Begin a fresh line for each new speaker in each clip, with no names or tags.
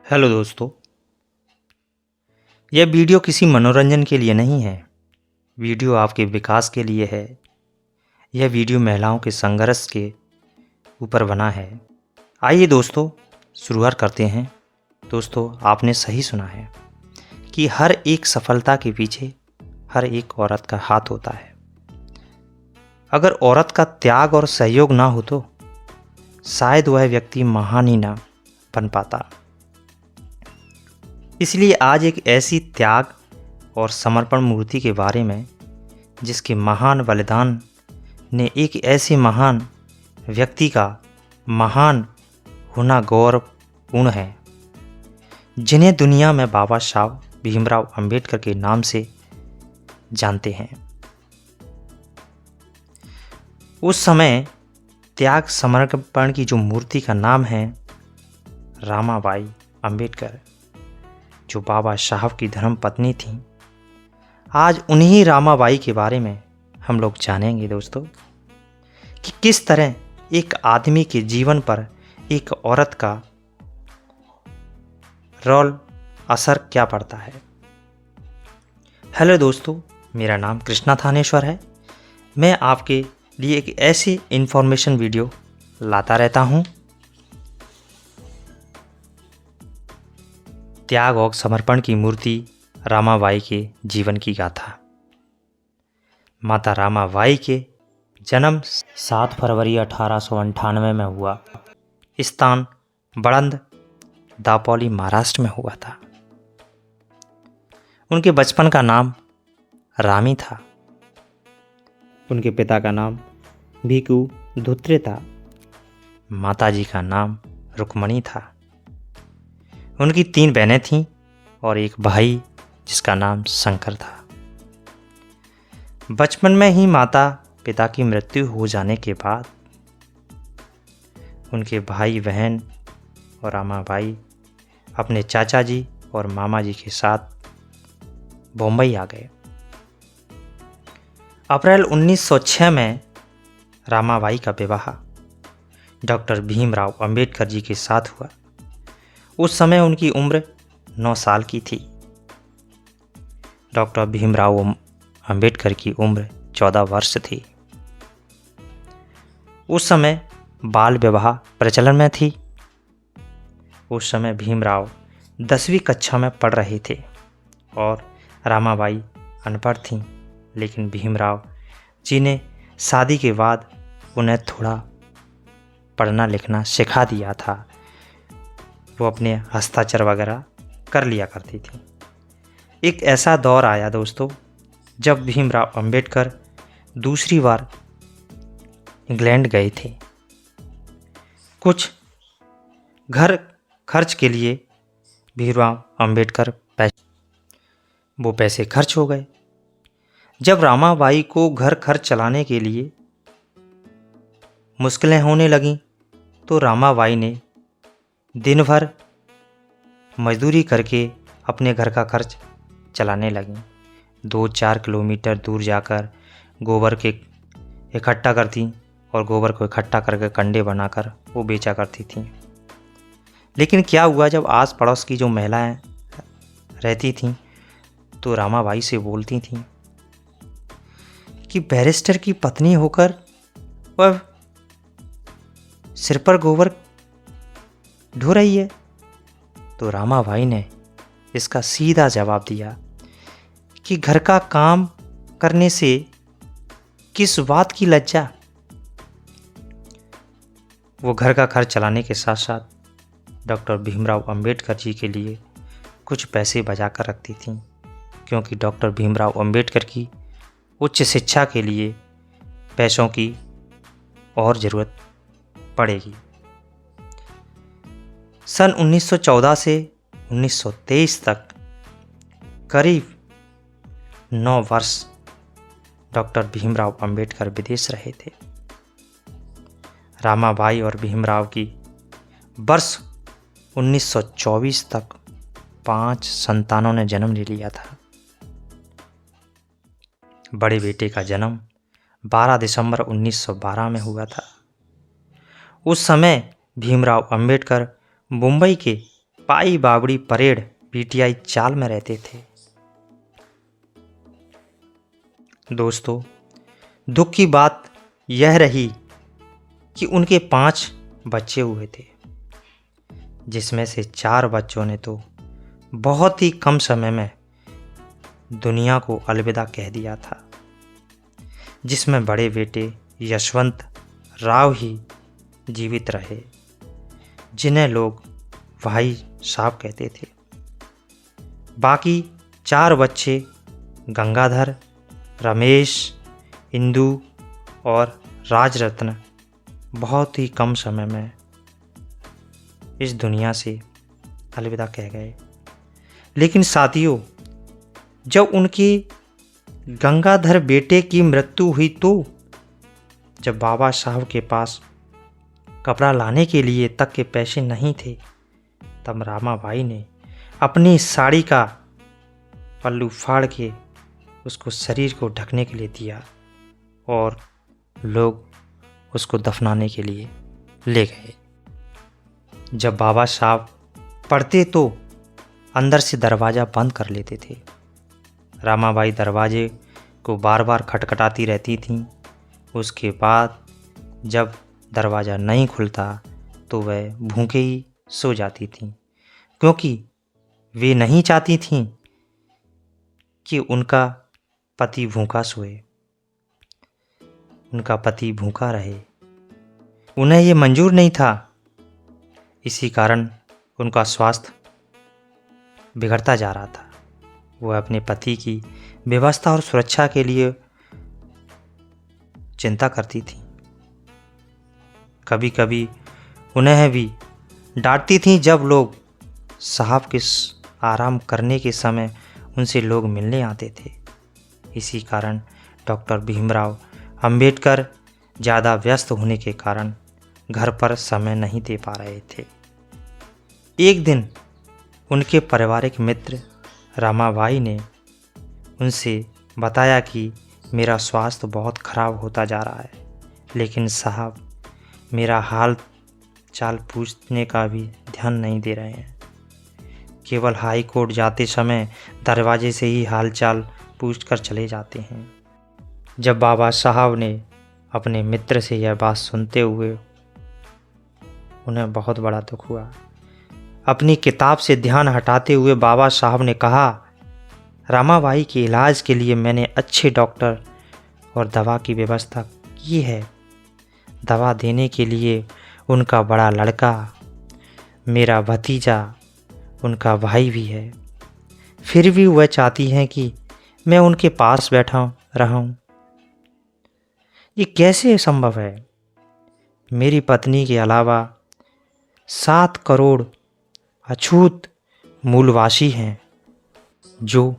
Hello दोस्तों, यह video किसी मनोरंजन के लिए नहीं है। वीडियो आपके विकास के लिए है। यह वीडियो महिलाओं के संघर्ष के ऊपर बना है। आइए दोस्तों, शुरुआत करते हैं। दोस्तों, आपने सही सुना है कि हर एक सफलता के पीछे हर एक औरत का हाथ होता है। अगर औरत का त्याग और सहयोग ना हो तो शायद वह व्यक्ति महान ही ना बन पाता। इसलिए आज एक ऐसी त्याग और समर्पण मूर्ति के बारे में जिसके महान बलिदान ने एक ऐसे महान व्यक्ति का महान होना गौरवपूर्ण है, जिन्हें दुनिया में बाबा साहब भीमराव अंबेडकर के नाम से जानते हैं। उस समय त्याग समर्पण की जो मूर्ति का नाम है रमाबाई अंबेडकर, जो बाबा साहब की धर्म पत्नी थी। आज उन्हीं रमाबाई के बारे में हम लोग जानेंगे दोस्तों कि किस तरह एक आदमी के जीवन पर एक औरत का रोल असर क्या पड़ता है। हेलो दोस्तों, मेरा नाम कृष्णा थानेश्वर है। मैं आपके लिए एक ऐसी इन्फॉर्मेशन वीडियो लाता रहता हूँ। त्याग और समर्पण की मूर्ति रमाबाई के जीवन की गाथा। माता रमाबाई के जन्म 7 फरवरी 1898 में हुआ। स्थान बड़ंद, दापोली, महाराष्ट्र में हुआ था। उनके बचपन का नाम रामी था। उनके पिता का नाम भिकू धुत्रे था। माताजी का नाम रुक्मणी था। उनकी 3 बहनें थीं और एक भाई जिसका नाम शंकर था। बचपन में ही माता पिता की मृत्यु हो जाने के बाद उनके भाई बहन और रमाबाई अपने चाचा जी और मामा जी के साथ बम्बई आ गए। अप्रैल 1906 में रमाबाई का विवाह डॉक्टर भीमराव अंबेडकर जी के साथ हुआ। उस समय उनकी उम्र 9 साल की थी। डॉक्टर भीमराव अंबेडकर की उम्र 14 वर्ष थी। उस समय बाल विवाह प्रचलन में थी। उस समय भीमराव 10वीं कक्षा में पढ़ रहे थे और रमाबाई अनपढ़ थीं, लेकिन भीमराव जी ने शादी के बाद उन्हें थोड़ा पढ़ना लिखना सिखा दिया था। वो अपने हस्ताक्षर वगैरह कर लिया करती थी। एक ऐसा दौर आया दोस्तों जब भीमराव अंबेडकर दूसरी बार इंग्लैंड गए थे। कुछ घर खर्च के लिए भीमराव अंबेडकर वो पैसे खर्च हो गए। जब रमाबाई को घर खर्च चलाने के लिए मुश्किलें होने लगीं तो रमाबाई ने दिन भर मजदूरी करके अपने घर का खर्च चलाने लगीं। 2-4 किलोमीटर दूर जाकर गोबर के इकट्ठा करती और गोबर को इकट्ठा करके कंडे बनाकर वो बेचा करती थीं। लेकिन क्या हुआ, जब आस पड़ोस की जो महिलाएं रहती थीं तो रमाबाई से बोलती थीं कि बैरिस्टर की पत्नी होकर वह सिर पर गोबर ढो रही है। तो रमाबाई ने इसका सीधा जवाब दिया कि घर का काम करने से किस बात की लज्जा। वो घर का खर्च चलाने के साथ साथ डॉक्टर भीमराव अंबेडकर जी के लिए कुछ पैसे बचा कर रखती थीं, क्योंकि डॉक्टर भीमराव अंबेडकर की उच्च शिक्षा के लिए पैसों की और ज़रूरत पड़ेगी। सन 1914 से 1923 तक करीब 9 वर्ष डॉक्टर भीमराव अंबेडकर विदेश रहे थे। रमाबाई और भीमराव की वर्ष 1924 तक 5 संतानों ने जन्म ले लिया था। बड़े बेटे का जन्म 12 दिसंबर 1912 में हुआ था। उस समय भीमराव अंबेडकर मुंबई के पाई बावड़ी परेड पीटीआई चाल में रहते थे। दोस्तों, दुख की बात यह रही कि उनके 5 बच्चे हुए थे, जिसमें से 4 बच्चों ने तो बहुत ही कम समय में दुनिया को अलविदा कह दिया था, जिसमें बड़े बेटे यशवंत राव ही जीवित रहे, जिन्हें लोग भाई साहब कहते थे। बाकी 4 बच्चे गंगाधर, रमेश, इंदु और राजरत्न बहुत ही कम समय में इस दुनिया से अलविदा कह गए। लेकिन साथियों, जब उनके गंगाधर बेटे की मृत्यु हुई तो जब बाबा साहब के पास कपड़ा लाने के लिए तक के पैसे नहीं थे, तब रामाबाई ने अपनी साड़ी का पल्लू फाड़ के उसको शरीर को ढकने के लिए दिया और लोग उसको दफनाने के लिए ले गए। जब बाबा साहब पढ़ते तो अंदर से दरवाज़ा बंद कर लेते थे। रामाबाई दरवाजे को बार बार खटखटाती रहती थीं। उसके बाद जब दरवाज़ा नहीं खुलता तो वह भूखे ही सो जाती थीं, क्योंकि वे नहीं चाहती थीं कि उनका पति भूखा सोए, उनका पति भूखा रहे। उन्हें ये मंजूर नहीं था। इसी कारण उनका स्वास्थ्य बिगड़ता जा रहा था। वह अपने पति की व्यवस्था और सुरक्षा के लिए चिंता करती थी। कभी कभी उन्हें भी डांटती थी जब लोग साहब के आराम करने के समय उनसे लोग मिलने आते थे। इसी कारण डॉक्टर भीमराव अंबेडकर ज़्यादा व्यस्त होने के कारण घर पर समय नहीं दे पा रहे थे। एक दिन उनके पारिवारिक मित्र रामाबाई ने उनसे बताया कि मेरा स्वास्थ्य बहुत खराब होता जा रहा है, लेकिन साहब मेरा हाल चाल पूछने का भी ध्यान नहीं दे रहे हैं। केवल हाई कोर्ट जाते समय दरवाजे से ही हाल चाल पूछकर चले जाते हैं। जब बाबा साहब ने अपने मित्र से यह बात सुनते हुए उन्हें बहुत बड़ा दुख हुआ। अपनी किताब से ध्यान हटाते हुए बाबा साहब ने कहा, रामाबाई के इलाज के लिए मैंने अच्छे डॉक्टर और दवा की व्यवस्था की है। दवा देने के लिए उनका बड़ा लड़का, मेरा भतीजा, उनका भाई भी है। फिर भी वह चाहती हैं कि मैं उनके पास बैठा रहूं। ये कैसे संभव है? मेरी पत्नी के अलावा 7 करोड़ अछूत मूलवासी हैं, जो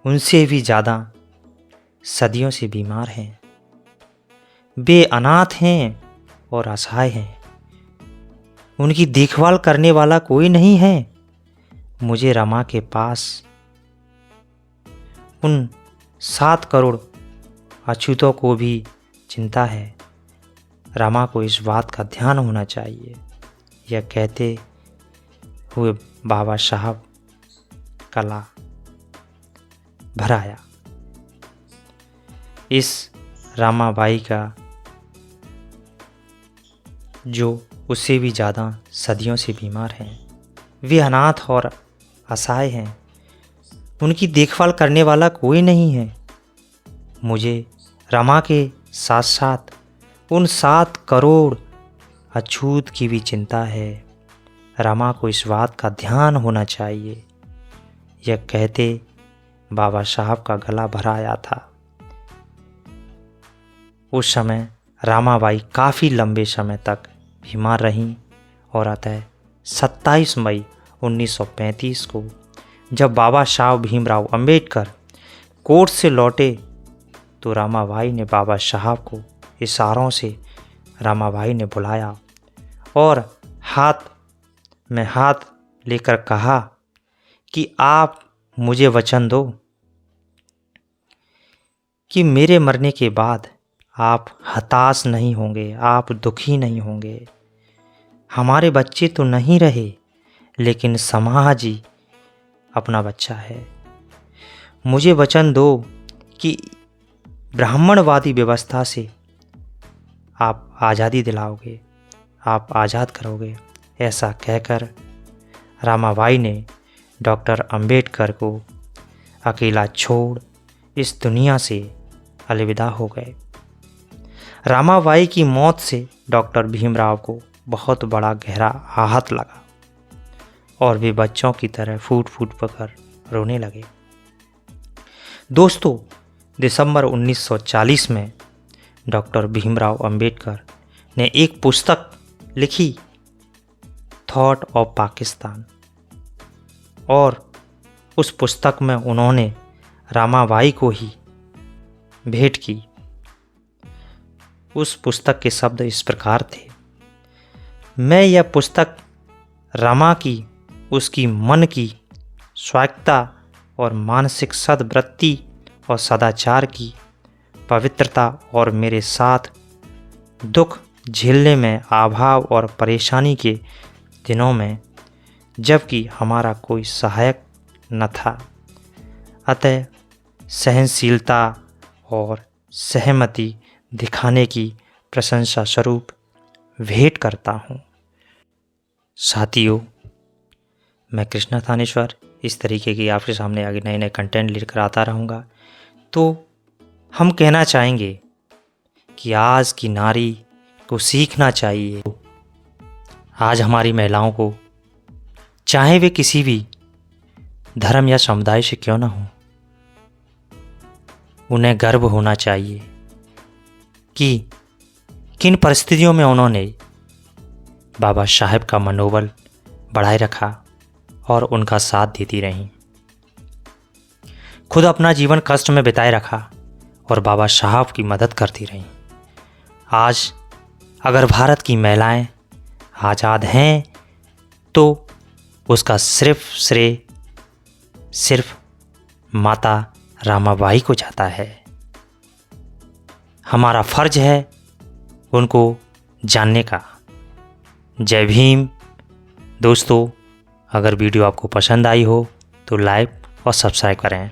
उनसे भी ज़्यादा सदियों से बीमार हैं। वे अनाथ हैं और असहाय हैं। उनकी देखभाल करने वाला कोई नहीं है। मुझे रमा के पास उन 7 करोड़ अछूतों को भी चिंता है। रमा को इस बात का ध्यान होना चाहिए। यह कहते हुए बाबा साहब कला भर आया। इस रामाबाई का जो उससे भी ज़्यादा सदियों से बीमार हैं, वे अनाथ और असहाय हैं। उनकी देखभाल करने वाला कोई नहीं है। मुझे रमा के साथ साथ उन 7 करोड़ अछूत की भी चिंता है। रमा को इस बात का ध्यान होना चाहिए। यह कहते बाबा साहब का गला भर आया था। उस समय रामाबाई काफ़ी लंबे समय तक बीमार रहीं और अतः 27 मई 1935 को जब बाबा साहब भीमराव अंबेडकर कोर्ट से लौटे तो रामाबाई ने बाबा साहब को इशारों से रामाबाई ने बुलाया और हाथ में हाथ लेकर कहा कि आप मुझे वचन दो कि मेरे मरने के बाद आप हताश नहीं होंगे, आप दुखी नहीं होंगे। हमारे बच्चे तो नहीं रहे, लेकिन समाज ही अपना बच्चा है। मुझे वचन दो कि ब्राह्मणवादी व्यवस्था से आप आज़ादी दिलाओगे, आप आज़ाद करोगे। ऐसा कहकर रामाबाई ने डॉक्टर अंबेडकर को अकेला छोड़ इस दुनिया से अलविदा हो गए। रामाबाई की मौत से डॉक्टर भीमराव को बहुत बड़ा गहरा आहत लगा और वे बच्चों की तरह फूट फूट पकर रोने लगे। दोस्तों, दिसंबर 1940 में डॉक्टर भीमराव अंबेडकर ने एक पुस्तक लिखी, थॉट ऑफ पाकिस्तान, और उस पुस्तक में उन्होंने रामाबाई को ही भेंट की। उस पुस्तक के शब्द इस प्रकार थे: मैं यह पुस्तक रमा की, उसकी मन की स्वायत्तता और मानसिक सद्वृत्ति और सदाचार की पवित्रता और मेरे साथ दुख झेलने में अभाव और परेशानी के दिनों में, जबकि हमारा कोई सहायक न था, अतः सहनशीलता और सहमति दिखाने की प्रशंसा स्वरूप भेंट करता हूँ। साथियों, मैं कृष्णा थानेश्वर इस तरीके की आपके सामने आगे नए नए कंटेंट लेकर आता रहूँगा। तो हम कहना चाहेंगे कि आज की नारी को सीखना चाहिए। आज हमारी महिलाओं को, चाहे वे किसी भी धर्म या समुदाय से क्यों ना हो, उन्हें गर्व होना चाहिए कि किन परिस्थितियों में उन्होंने बाबा साहेब का मनोबल बढ़ाए रखा और उनका साथ देती रहीं। खुद अपना जीवन कष्ट में बिताए रखा और बाबा साहब की मदद करती रहीं। आज अगर भारत की महिलाएं आज़ाद हैं तो उसका श्रेय सिर्फ माता रामाबाई को जाता है। हमारा फर्ज है उनको जानने का। जय भीम। दोस्तों, अगर वीडियो आपको पसंद आई हो तो लाइक और सब्सक्राइब करें।